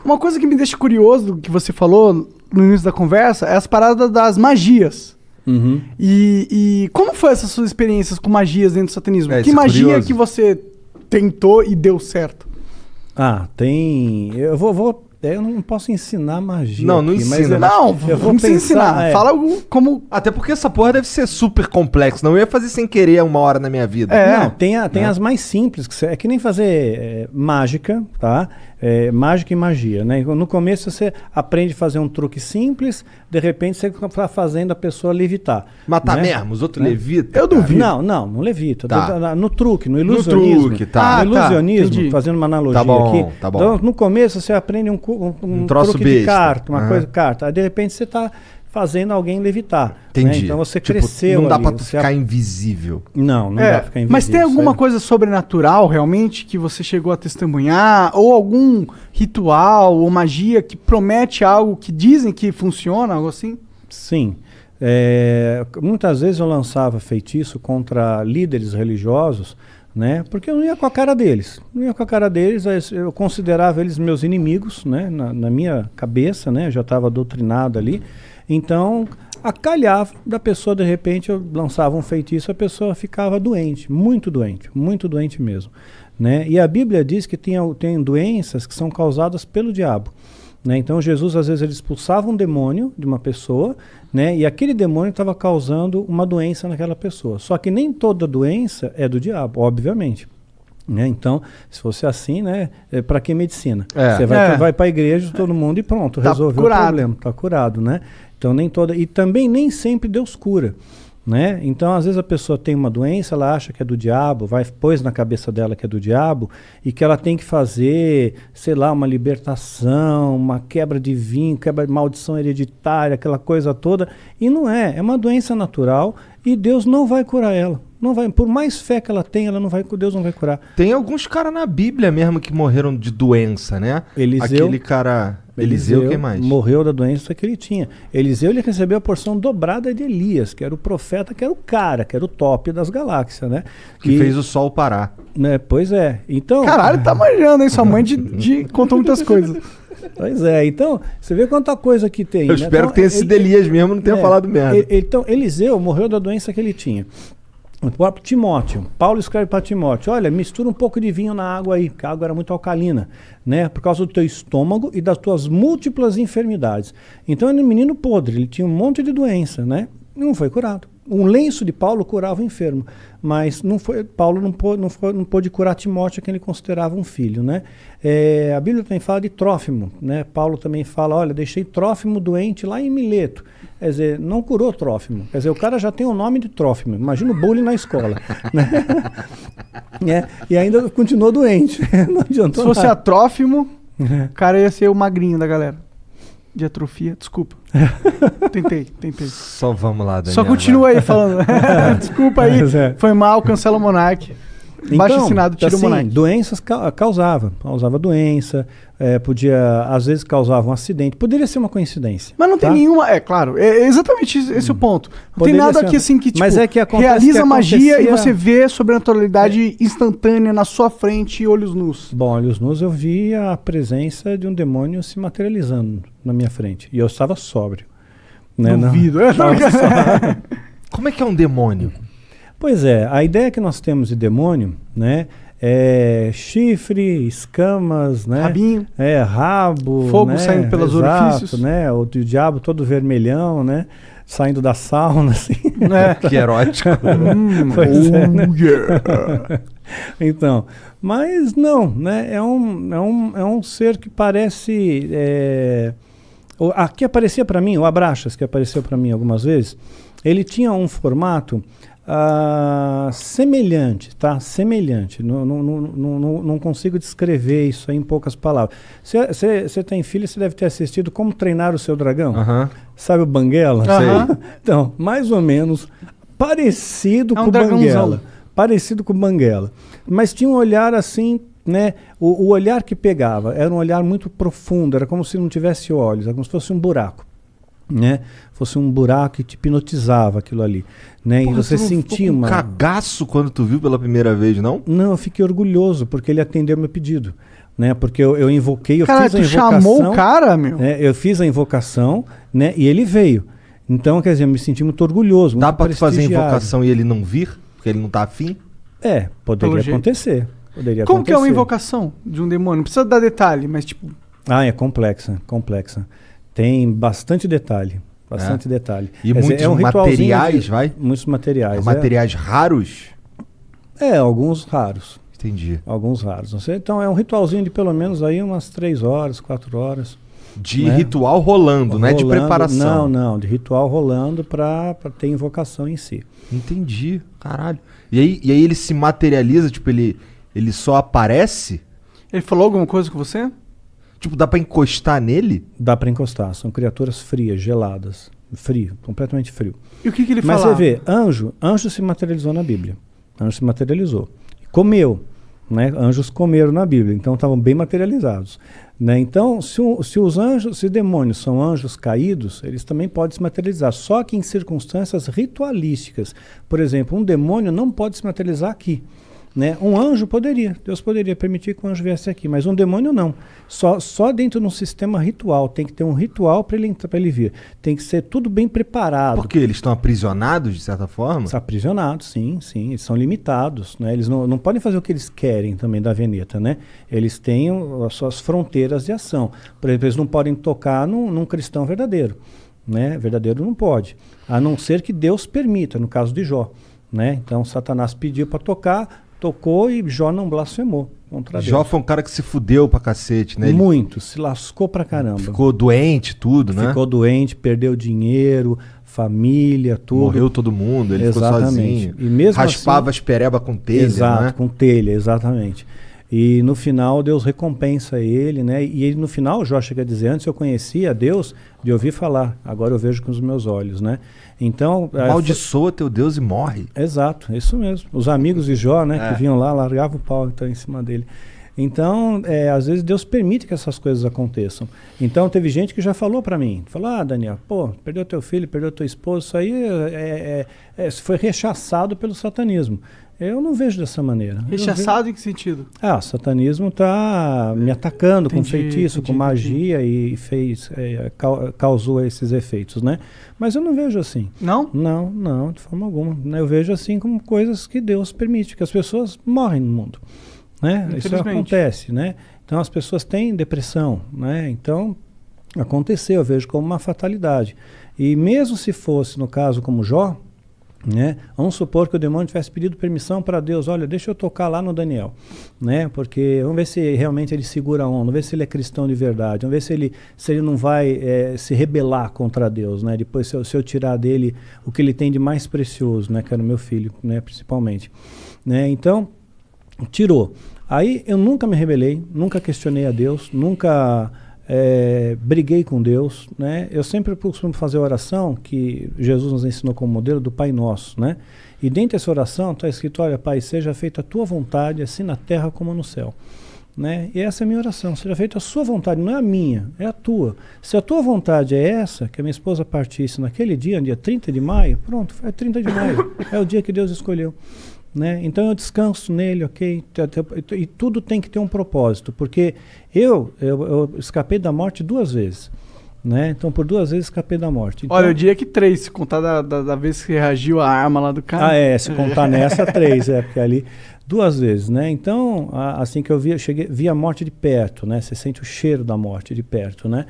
Uma coisa que me deixa curioso, que você falou no início da conversa, é as paradas das magias. Uhum. E como foi essas suas experiências com magias dentro do satanismo? É, Que isso é magia curioso. que você tentou e deu certo? Tem... Eu não posso ensinar magia Não, não aqui, mas ensina. Não, eu vou não precisa ensinar. é. Fala como... Até porque essa porra deve ser super complexa. Não ia fazer sem querer uma hora na minha vida. Não, tem as mais simples, é que nem fazer mágica, tá? Mágica e magia, né? No começo você aprende a fazer um truque simples, de repente você está fazendo a pessoa levitar. Matar né? mesmo, os outros levitam. Eu duvido. Não levita. Tá. No truque, no ilusionismo. truque, tá. No ilusionismo, entendi. fazendo uma analogia Tá bom, aqui. tá bom. Então, no começo você aprende um troço truque de besta. carta, uma Aham. coisa de carta. Aí de repente você está fazendo alguém levitar. Entendi. Né? Então você Tipo, cresceu não dá ali, pra tu você ficar invisível. Não dá pra ficar invisível. Mas tem alguma coisa sobrenatural realmente que você chegou a testemunhar? Ou algum ritual ou magia que promete algo que dizem que funciona, algo assim? Sim. Muitas vezes eu lançava feitiço contra líderes religiosos, né? Porque eu não ia com a cara deles. Eu considerava eles meus inimigos, né? Na minha cabeça, né? Eu já estava doutrinado ali. Então, acalhava da pessoa, de repente, eu lançava um feitiço, a pessoa ficava doente muito doente mesmo. Né? E a Bíblia diz que tem doenças que são causadas pelo diabo. Né? Então Jesus às vezes ele expulsava um demônio de uma pessoa, né? E aquele demônio estava causando uma doença naquela pessoa. Só que nem toda doença é do diabo, obviamente. Né? Então, se fosse assim, né? Para que medicina? Você vai para a igreja, todo mundo e pronto, Tá resolveu curado. o problema, está curado, né? Então nem toda, e também nem sempre Deus cura. Né? Então, às vezes a pessoa tem uma doença, ela acha que é do diabo, pôs na cabeça dela que é do diabo e que ela tem que fazer, sei lá, uma libertação, uma quebra de vinho, quebra de maldição hereditária, aquela coisa toda. E não é uma doença natural e Deus não vai curar ela. Não vai, por mais fé que ela tenha, Deus não vai curar. Tem alguns caras na Bíblia mesmo que morreram de doença, né? Eliseu. Aquele cara... Eliseu, quem mais? Morreu da doença que ele tinha. Eliseu, ele recebeu a porção dobrada de Elias, que era o profeta, que era o cara, que era o top das galáxias, né? Que fez o sol parar. Né? Pois é. Então... Caralho, tá manjando, hein? Sua mãe contou muitas coisas. Pois é. Então, você vê quanta coisa que tem. Eu né? espero Então, que tenha sido Elias mesmo, não tenha falado merda. Então, Eliseu morreu da doença que ele tinha. O próprio Timóteo, Paulo escreve para Timóteo, olha, mistura um pouco de vinho na água aí, porque a água era muito alcalina, né, por causa do teu estômago e das tuas múltiplas enfermidades. Então ele era um menino podre, ele tinha um monte de doença, né, não foi curado. Um lenço de Paulo curava o enfermo, mas Paulo não pôde curar Timóteo, que ele considerava um filho, né. A Bíblia também fala de Trófimo, né, Paulo também fala, olha, deixei Trófimo doente lá em Mileto. Quer dizer, não curou Trófimo. Quer dizer, o cara já tem o nome de Trófimo. Imagina o bullying na escola. Né? E ainda continuou doente. Não adiantou Se fosse nada. a Trófimo, o cara ia ser o magrinho da galera. De atrofia, desculpa. Tentei. Só vamos lá, Daniel. Só continua aí falando. Desculpa aí, foi mal, cancela o Monark. Baixo assinado, tira o Monark. Doenças causava doença, às vezes causava um acidente, poderia ser uma coincidência. Mas não tem nenhuma, claro, é exatamente esse o ponto. Não Poderia tem nada ser aqui assim que, tipo, mas é que acontece realiza que magia acontecia- e você vê sobrenaturalidade instantânea na sua frente e olhos nus. Bom, olhos nus eu vi a presença de um demônio se materializando na minha frente, e eu estava sóbrio. Né? Duvido. Como é que é um demônio? Pois é, a ideia que nós temos de demônio, né, é chifre, escamas, né, Rabinho. rabo, Fogo né, saindo pelos orifícios. né, o diabo todo vermelhão, né, saindo da sauna, assim. Que erótico. Pois é, né? Yeah. Então, mas não, né, é um ser que parece, que aparecia para mim, o Abraxas, que apareceu para mim algumas vezes, ele tinha um formato semelhante, tá? Semelhante. Não consigo descrever isso aí em poucas palavras. Você tem filho, você deve ter assistido Como Treinar o Seu Dragão. Sabe o Banguela? Sei. Então, mais ou menos parecido com o dragãozão. Banguela. Parecido com o Banguela. Mas tinha um olhar assim, né? O olhar que pegava era um olhar muito profundo, era como se não tivesse olhos, era como se fosse um buraco. Né? Fosse um buraco que te hipnotizava aquilo ali, né? Porra, e você tu não sentia ficou com uma cagaço quando tu viu pela primeira vez, não? Não, eu fiquei orgulhoso porque ele atendeu meu pedido. né? Porque eu invoquei, Cara, fiz a tu invocação. chamou o cara, meu? Né? Eu fiz a invocação, né? E ele veio. Então, quer dizer, eu me senti muito orgulhoso. Dá muito pra tu fazer a prestigiado. invocação e ele não vir? Porque ele não tá afim? Poderia Pelo jeito. acontecer. Poderia Como que é uma acontecer. invocação de um demônio? Não precisa dar detalhe, mas tipo... É complexa. Tem bastante detalhe. Bastante detalhe. E Quer dizer, muitos um ritualzinho materiais, vai? Muitos materiais. Materiais raros? Alguns raros. Entendi. Alguns raros. Não sei. Então é um ritualzinho de pelo menos aí umas 3 horas, 4 horas. De né? ritual rolando, não é de preparação. Não, de ritual rolando para ter invocação em si. Entendi, caralho. E aí ele se materializa, tipo, ele só aparece? Ele falou alguma coisa com você? Tipo, dá pra encostar nele? Dá para encostar. São criaturas frias, geladas. Frio, completamente frio. E o que ele Mas falava? você vê, anjo se materializou na Bíblia. Anjo se materializou. Comeu. Né? Anjos comeram na Bíblia, então estavam bem materializados. Né? Então, se demônios são anjos caídos, eles também podem se materializar, só que em circunstâncias ritualísticas. Por exemplo, um demônio não pode se materializar aqui. Né? Um anjo poderia, Deus poderia permitir que um anjo viesse aqui, mas um demônio não. Só dentro de um sistema ritual, tem que ter um ritual para ele vir. Tem que ser tudo bem preparado. Porque eles estão aprisionados, de certa forma? Estão aprisionados, sim, eles são limitados. Né? Eles não podem fazer o que eles querem também da Veneta. Né? Eles têm as suas fronteiras de ação. Por exemplo, eles não podem tocar num cristão verdadeiro. Né? Verdadeiro não pode, a não ser que Deus permita, no caso de Jó. Né? Então, Satanás pediu para tocar, tocou e Jó não blasfemou contra Deus. Jó foi um cara que se fudeu pra cacete, né? Muito, se lascou pra caramba. Ficou doente, tudo, né? Ficou doente, perdeu dinheiro, família, tudo. Morreu todo mundo, ele Exatamente. ficou sozinho. E mesmo raspava assim, as pereba com telha, exato, né? com telha, exatamente. E no final Deus recompensa ele, né? E ele, no final, Jó chega a dizer, antes eu conhecia Deus de ouvir falar, agora eu vejo com os meus olhos, né? Então... Amaldiçoa teu Deus e morre. Exato, isso mesmo. Os amigos de Jó, né, que vinham lá, largavam o pau então, em cima dele. Então, às vezes Deus permite que essas coisas aconteçam. Então, teve gente que já falou para mim, falou, Daniel, perdeu teu filho, perdeu tua esposa, isso aí foi rechaçado pelo satanismo. Eu não vejo dessa maneira. Rechaçado em que sentido? O satanismo está me atacando com feitiço, com magia e causou esses efeitos, né? Mas eu não vejo assim. Não? Não, de forma alguma. Eu vejo assim como coisas que Deus permite, que as pessoas morrem no mundo. Né? Isso acontece, né? Então as pessoas têm depressão, né? Então aconteceu, eu vejo como uma fatalidade. E mesmo se fosse no caso como Jó, né? Vamos supor que o demônio tivesse pedido permissão para Deus, olha, deixa eu tocar lá no Daniel, né? Porque vamos ver se realmente ele segura a onda, vamos ver se ele é cristão de verdade, vamos ver se ele não vai se rebelar contra Deus, né? Depois se eu tirar dele o que ele tem de mais precioso, né? Que era o meu filho, né? Principalmente, né? Então tirou. Aí eu nunca me rebelei, nunca questionei a Deus, nunca briguei com Deus, né? Eu sempre costumo fazer a oração que Jesus nos ensinou como modelo do Pai Nosso, né? E dentro dessa oração está escrito, olha, Pai, seja feita a tua vontade, assim na terra como no céu. Né? E essa é a minha oração, seja feita a sua vontade, não é a minha, é a tua. Se a tua vontade é essa, que a minha esposa partisse naquele dia 30 de maio, pronto, é 30 de maio, é o dia que Deus escolheu. Né? Então eu descanso nele, ok? E tudo tem que ter um propósito, porque eu escapei da morte 2 vezes. Né? Então por 2 vezes escapei da morte. Então, olha, eu diria que 3, se contar da vez que reagiu a arma lá do cara. Se contar nessa 3, porque ali 2 vezes, né? Então, assim que eu vi a morte de perto, né? Você sente o cheiro da morte de perto, né?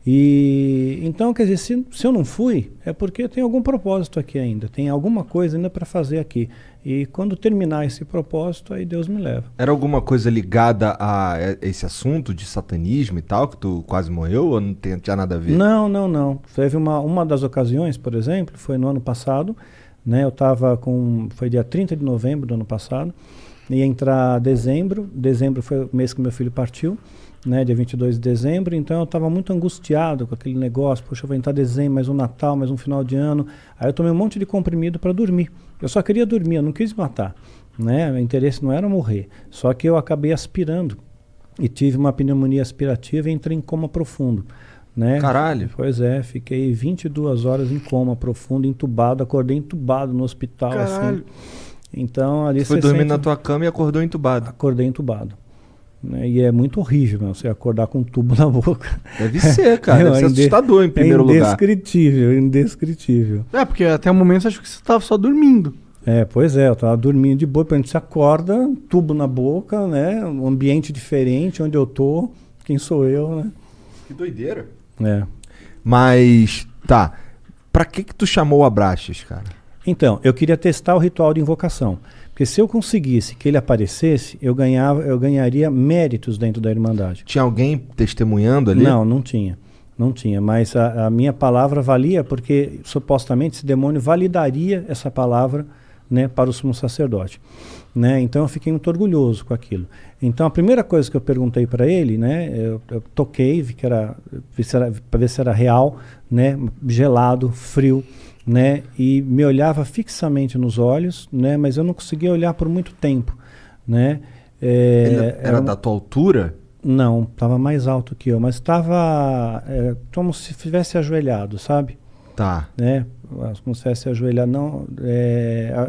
E então, quer dizer, se eu não fui, é porque tem algum propósito aqui ainda, tem alguma coisa ainda para fazer aqui. E quando terminar esse propósito, aí Deus me leva. Era alguma coisa ligada a esse assunto de satanismo e tal, que tu quase morreu, ou não tinha nada a ver? Não. Teve uma das ocasiões, por exemplo, foi no ano passado, né? Eu estava foi dia 30 de novembro do ano passado, ia entrar dezembro foi o mês que meu filho partiu, né, dia 22 de dezembro, então eu estava muito angustiado com aquele negócio, poxa, vai entrar dezembro, mais um Natal, mais um final de ano, aí eu tomei um monte de comprimido para dormir, eu só queria dormir, eu não quis matar, né, meu interesse não era morrer, só que eu acabei aspirando, e tive uma pneumonia aspirativa e entrei em coma profundo, né. Caralho! Pois fiquei 22 horas em coma profundo, entubado, acordei entubado no hospital. Caralho! Assim. Então ali você foi dormir na tua cama e acordou entubado? Acordei entubado. né? E é muito horrível, meu, você acordar com um tubo na boca. Deve ser, cara. Deve ser assustador em primeiro lugar. Indescritível, indescritível. Porque até o momento você achou que você tava só dormindo. Pois é, eu tava dormindo de boa, a gente se acorda, tubo na boca, né? Um ambiente diferente, onde eu tô, quem sou eu, né? Que doideira. Mas, tá, pra que tu chamou o Abraxas, cara? Então, eu queria testar o ritual de invocação. Porque se eu conseguisse que ele aparecesse, eu ganharia méritos dentro da Irmandade. Tinha alguém testemunhando ali? Não tinha. Não tinha, mas a minha palavra valia porque supostamente esse demônio validaria essa palavra, né, para o sumo sacerdote, né? Então eu fiquei muito orgulhoso com aquilo. Então a primeira coisa que eu perguntei para ele, né, eu toquei, para ver se era real, né, gelado, frio, né, e me olhava fixamente nos olhos, né, mas eu não conseguia olhar por muito tempo, né? Ele era da tua altura? Não, estava mais alto que eu, mas estava como se estivesse ajoelhado, sabe? Tá. Né? Como se estivesse ajoelhado, não,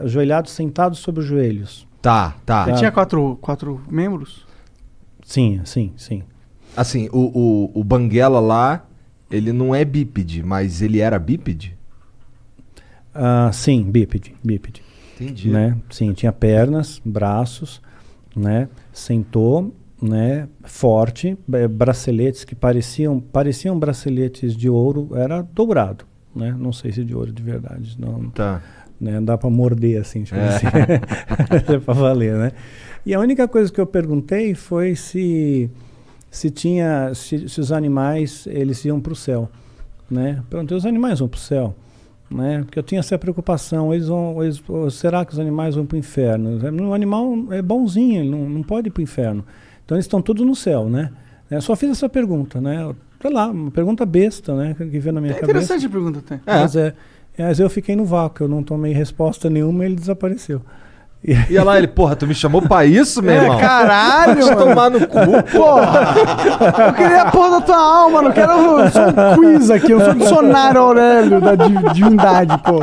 ajoelhado, sentado sobre os joelhos. Tá. Ele tinha quatro membros? Sim. Assim, o Banguela lá, ele não é bípede, mas ele era bípede? Sim, bípede. Entendi. Né? Sim, tinha pernas, braços, né? Sentou, né, forte, braceletes que pareciam braceletes de ouro, era dobrado, né? Não sei se de ouro de verdade, não. Tá. Né, dá para morder assim, tipo assim. É para valer, né? E a única coisa que eu perguntei foi se os animais eles iam para o céu, né? Perguntei, os animais vão para o céu, né? Porque eu tinha essa preocupação, será que os animais vão para o inferno? O animal é bonzinho, ele não pode ir para o inferno. Então eles estão todos no céu, né? Eu só fiz essa pergunta, né? Sei lá, uma pergunta besta, né? Que veio na minha cabeça. Interessante a pergunta até. Mas eu fiquei no vácuo, eu não tomei resposta nenhuma e ele desapareceu. E olha lá, ele, porra, tu me chamou pra isso, meu irmão? Caralho! Deixa eu tomar no cu, porra! Eu queria a porra da tua alma, não quero só um quiz aqui, eu sou o dicionário Aurélio da divindade, pô.